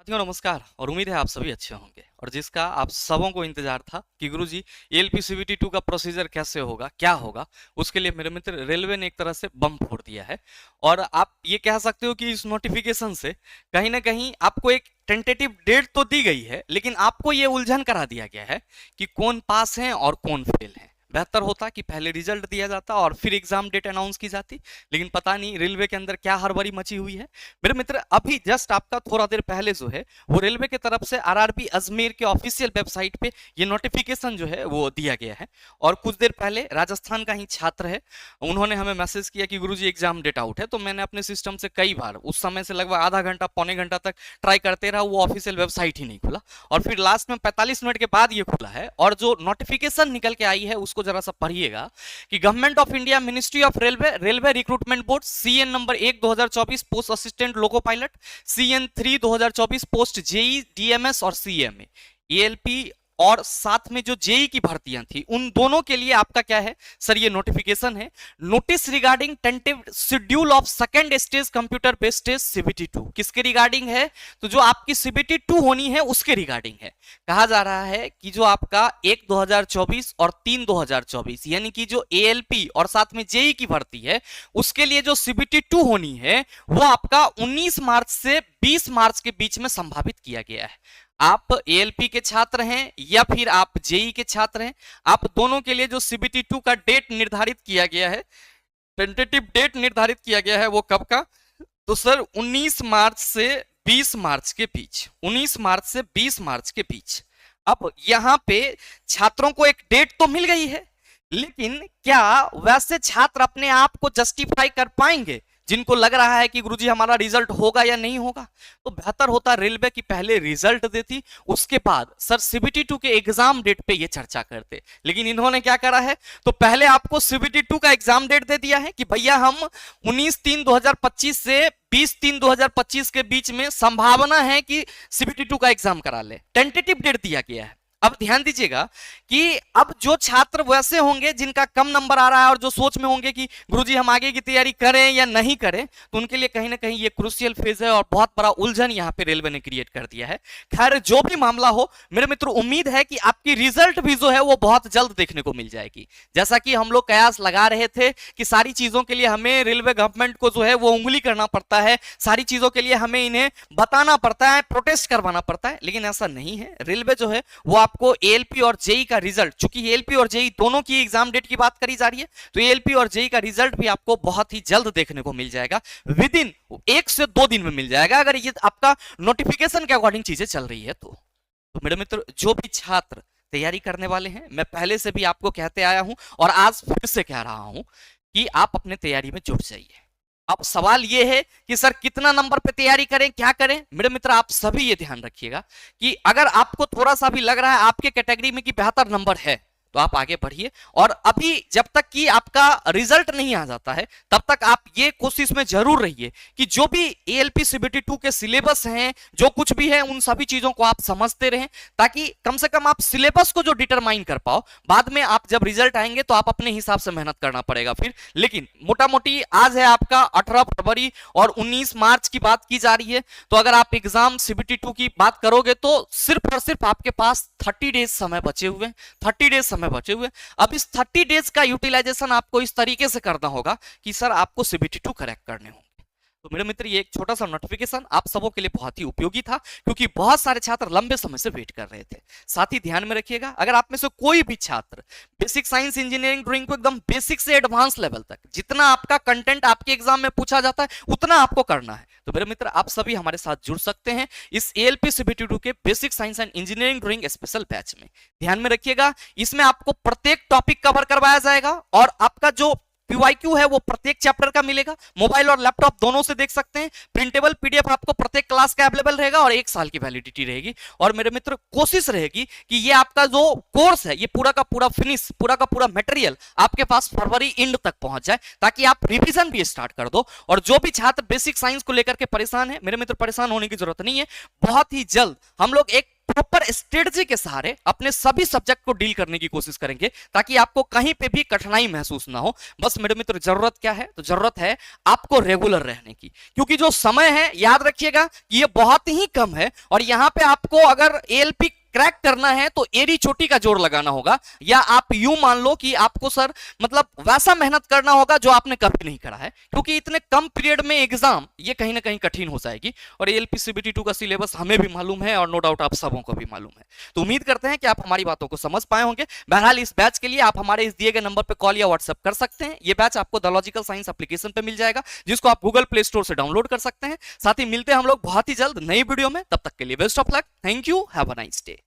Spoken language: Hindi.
साथियों नमस्कार और उम्मीद है आप सभी अच्छे होंगे और जिसका आप सबों को इंतजार था कि गुरुजी एएलपी सीबीटी 2 का प्रोसीजर कैसे होगा क्या होगा। उसके लिए मेरे मित्र रेलवे ने एक तरह से बम फोड़ दिया है और आप ये कह सकते हो कि इस नोटिफिकेशन से कहीं ना कहीं आपको एक टेंटेटिव डेट तो दी गई है, लेकिन आपको ये उलझन करा दिया गया है कि कौन पास है और कौन फेल है। बेहतर होता कि पहले रिजल्ट दिया जाता और फिर एग्जाम डेट अनाउंस की जाती, लेकिन पता नहीं रेलवे के अंदर क्या हड़बड़ी मची हुई है। मेरे मित्र अभी जस्ट आपका थोड़ा देर पहले जो है वो रेलवे की तरफ से आरआरबी अजमेर के ऑफिशियल वेबसाइट पे ये नोटिफिकेशन जो है वो दिया गया है। और कुछ देर पहले राजस्थान का ही छात्र है, उन्होंने हमें मैसेज किया कि गुरुजी एग्जाम डेट आउट है। तो मैंने अपने सिस्टम से कई बार उस समय से लगभग आधा घंटा पौने घंटा तक ट्राई करते रहा, वो ऑफिशियल वेबसाइट ही नहीं खुला और फिर लास्ट में 45 मिनट के बाद ये खुला है। और जो नोटिफिकेशन निकल के आई है उसको जरा सा पढ़िएगा कि government of India ministry of railway recruitment board CEN number 1 2024 post assistant loco pilot, CEN 3 2024 post JE DMS और सीएमए एएलपी और साथ में जो जेई की भर्तियां थी उन दोनों के लिए आपका क्या है सर, ये नोटिफिकेशन है। Notice regarding tentative schedule of second stage computer based test CBT 2 किसके रिगार्डिंग है? तो जो आपकी सीबीटी 2 होनी है उसके रिगार्डिंग है। कहा जा रहा है कि जो आपका 1 2024 और 3 2024 यानी कि जो एएलपी और साथ में जेई की भर्ती है उसके लिए जो सीबीटी 2 होनी है वो आपका 19 मार्च से 20 मार्च के बीच में संभावित किया गया है। आप एएलपी के छात्र हैं या फिर आप जेई के छात्र हैं, आप दोनों के लिए जो सीबीटी 2 का डेट निर्धारित किया गया है, टेंटेटिव डेट निर्धारित किया गया है वो कब का? तो सर 19 मार्च से 20 मार्च के बीच, 19 मार्च से 20 मार्च के बीच। अब यहां पे छात्रों को एक डेट तो मिल गई है, लेकिन क्या वैसे छात्र अपने आप को जस्टिफाई कर पाएंगे जिनको लग रहा है कि गुरुजी हमारा रिजल्ट होगा या नहीं होगा? तो बेहतर होता रेलवे की पहले रिजल्ट देती, उसके बाद सर सीबीटी 2 के एग्जाम डेट पे ये चर्चा करते। लेकिन इन्होंने क्या करा है, तो पहले आपको सीबीटी 2 का एग्जाम डेट दे दिया है कि भैया हम 19/3/2025 से 20/3/2025 के बीच में संभावना है कि सीबीटी 2 का एग्जाम करा ले, टेंटेटिव डेट दिया गया है। अब ध्यान दीजिएगा कि अब जो छात्र वैसे होंगे जिनका कम नंबर आ रहा है और जो सोच में होंगे कि गुरुजी हम आगे की तैयारी करें या नहीं करें, तो उनके लिए कहीं ना कहीं ये क्रूशियल फेज है और बहुत बड़ा उलझन यहाँ पे रेलवे ने क्रिएट कर दिया है। खैर जो भी मामला हो मेरे मित्र, उम्मीद है कि आपकी रिजल्ट भी जो है वो बहुत जल्द देखने को मिल जाएगी। जैसा कि हम लोग कयास लगा रहे थे कि सारी चीजों के लिए हमें रेलवे गवर्नमेंट को जो है वो उंगली करना पड़ता है, सारी चीजों के लिए हमें इन्हें बताना पड़ता है, प्रोटेस्ट करवाना पड़ता है, लेकिन ऐसा नहीं है। रेलवे जो है वो आपको एएलपी और जेई का रिजल्ट, चूंकि एएलपी और जेई दोनों की एग्जाम डेट की बात करी जा रही है, तो एएलपी और जेई का रिजल्ट भी आपको बहुत ही जल्द देखने को मिल जाएगा, विद इन 1 से 2 दिन में मिल जाएगा, अगर ये आपका नोटिफिकेशन के अकॉर्डिंग चीजें चल रही है तो मेरे मित्र जो भी छात्र तैयारी करने वाले हैं, मैं पहले से भी आपको कहते आया हूं और आज फिर से कह रहा हूं कि आप अपने तैयारी में जुट जाइए। अब सवाल यह है कि सर कितना नंबर पे तैयारी करें, क्या करें? मेरे मित्र आप सभी ये ध्यान रखिएगा कि अगर आपको थोड़ा सा भी लग रहा है आपके कैटेगरी में कि बेहतर नंबर है तो आप आगे बढ़िए, और अभी जब तक कि आपका रिजल्ट नहीं आ जाता है तब तक आप ये कोशिश में जरूर रहिए कि जो भी एएलपी सीबीटी 2 के सिलेबस हैं, जो कुछ भी है, उन सभी चीजों को आप समझते रहें, ताकि कम से कम आप सिलेबस को जो डिटरमाइन कर पाओ, बाद में आप जब रिजल्ट आएंगे तो आप अपने हिसाब से मेहनत करना पड़ेगा फिर। लेकिन मोटा मोटी आज है आपका 18 फरवरी और 19 मार्च की बात की जा रही है, तो अगर आप एग्जाम सीबीटी 2 की बात करोगे तो सिर्फ और सिर्फ आपके पास 30 डेज समय बचे हुए, 30 डेज समय बचे हुए। अब इस 30 डेज का यूटिलाइजेशन आपको इस तरीके से करना होगा कि सर आपको सीबीटी 2 करेक्ट करने होंगे। तो मेरे मित्र ये एक छोटा सा नोटिफिकेशन आप सबों के लिए बहुत ही उपयोगी था, क्योंकि बहुत सारे छात्र लंबे समय से वेट कर रहे थे। साथ ही ध्यान में रखिएगा, अगर आप में से कोई भी छात्र बेसिक साइंस इंजीनियरिंग ड्राइंग को एकदम बेसिक से एडवांस लेवल तक जितना आपका कंटेंट आपके एग्जाम में पूछा जाता है उतना आपको करना है, तो मेरे मित्र आप सभी हमारे साथ जुड़ सकते हैं इस एएलपी सीबीटी 2 के basic science and engineering drawing special batch में। ध्यान में रखिएगा, इसमें आपको प्रत्येक टॉपिक कवर करवाया जाएगा और आपका जो पीवाईक्यू है वो प्रत्येक चैप्टर का मिलेगा, मोबाइल और लैपटॉप दोनों से देख सकते हैं। प्रिंटेबल पीडीएफ आपको प्रत्येक क्लास का अवेलेबल रहेगा और 1 साल की वैलिडिटी रहेगी। और मेरे मित्र कोशिश रहेगी कि ये आपका जो कोर्स है ये पूरा का पूरा फिनिश, पूरा का पूरा मटेरियल आपके पास फरवरी एंड तक पहुंच जाए, ताकि आप रिवीजन भी स्टार्ट कर दो। और जो भी छात्र बेसिक साइंस को लेकर के परेशान है, मेरे मित्र परेशान होने की जरूरत नहीं है, बहुत ही जल्द हम लोग एक प्रॉपर स्ट्रेटजी के सहारे अपने सभी सब्जेक्ट को डील करने की कोशिश करेंगे, ताकि आपको कहीं पे भी कठिनाई महसूस ना हो। बस मेरे मित्र जरूरत क्या है, तो जरूरत है आपको रेगुलर रहने की, क्योंकि जो समय है याद रखिएगा कि ये बहुत ही कम है, और यहां पे आपको अगर एएलपी क्रैक करना है तो एड़ी चोटी का जोर लगाना होगा, या आप यूं मान लो कि आपको सर मतलब वैसा मेहनत करना होगा जो आपने कभी नहीं करा है, क्योंकि इतने कम पीरियड में एग्जाम ये कहीं ना कहीं कठिन हो जाएगी। और एएलपी सीबीटी 2 का सिलेबस हमें भी मालूम है, और नो डाउट आप सबों को भी मालूम है। तो उम्मीद करते हैं कि आप हमारी बातों को समझ पाए होंगे। बहरहाल इस बैच के लिए आप हमारे इस दिए गए नंबर पर कॉल या व्हाट्सएप कर सकते हैं। ये बैच आपको द लॉजिकल साइंस एप्लीकेशन पे मिल जाएगा, जिसको आप गूगल प्ले स्टोर से डाउनलोड कर सकते हैं। साथ ही मिलते हैं हम लोग बहुत ही जल्द नई वीडियो में, तब तक के लिए best of luck, thank you, have a nice day.